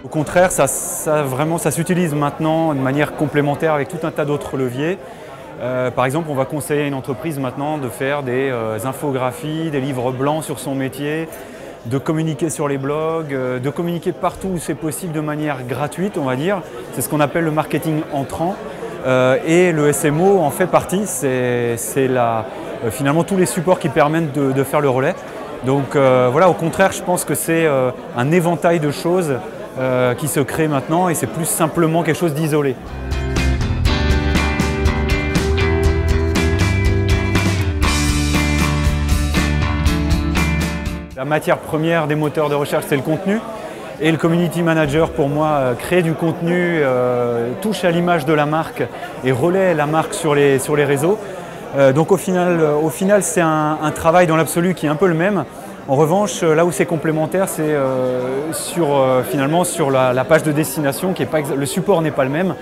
Au contraire, ça s'utilise maintenant de manière complémentaire avec tout un tas d'autres leviers. Par exemple, on va conseiller à une entreprise maintenant de faire des infographies, des livres blancs sur son métier, de communiquer sur les blogs, de communiquer partout où c'est possible de manière gratuite, on va dire. C'est ce qu'on appelle le marketing entrant. Et le SMO en fait partie, c'est finalement tous les supports qui permettent de faire le relais. Donc voilà, au contraire, je pense que c'est un éventail de choses qui se crée maintenant et c'est plus simplement quelque chose d'isolé. La matière première des moteurs de recherche, c'est le contenu. Et le community manager, pour moi, crée du contenu, touche à l'image de la marque et relaie la marque sur les réseaux. Donc au final c'est un travail dans l'absolu qui est un peu le même. En revanche, là où c'est complémentaire, c'est finalement sur la page de destination, le support n'est pas le même.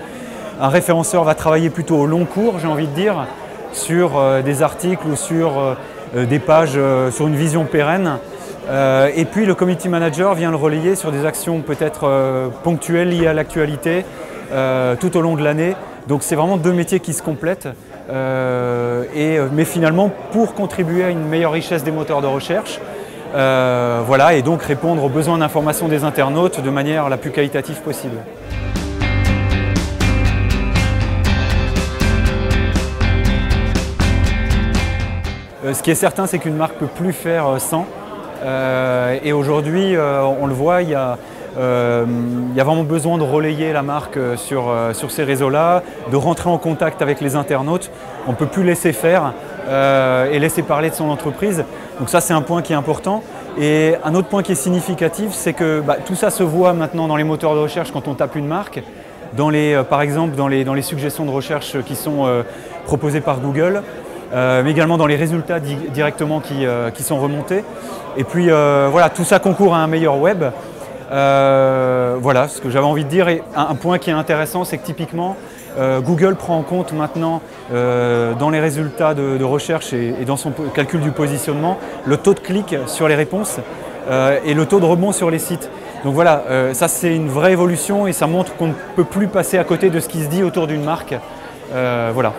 Un référenceur va travailler plutôt au long cours, j'ai envie de dire, sur des articles ou sur des pages, sur une vision pérenne. Et puis le community manager vient le relayer sur des actions peut-être ponctuelles liées à l'actualité tout au long de l'année. Donc c'est vraiment deux métiers qui se complètent, mais finalement pour contribuer à une meilleure richesse des moteurs de recherche. Voilà, et donc répondre aux besoins d'information des internautes de manière la plus qualitative possible. Ce qui est certain, c'est qu'une marque ne peut plus faire sans. Et aujourd'hui, on le voit, il y a vraiment besoin de relayer la marque sur ces réseaux-là, de rentrer en contact avec les internautes. On ne peut plus laisser faire et laisser parler de son entreprise. Donc ça, c'est un point qui est important. Et un autre point qui est significatif, c'est que tout ça se voit maintenant dans les moteurs de recherche quand on tape une marque, par exemple dans les suggestions de recherche qui sont proposées par Google, mais également dans les résultats directement qui sont remontés. Et puis voilà, tout ça concourt à un meilleur web. Voilà ce que j'avais envie de dire. Et un point qui est intéressant, c'est que typiquement, Google prend en compte maintenant dans les résultats de recherche et dans son calcul du positionnement le taux de clic sur les réponses et le taux de rebond sur les sites. Donc voilà, ça c'est une vraie évolution et ça montre qu'on ne peut plus passer à côté de ce qui se dit autour d'une marque. Voilà.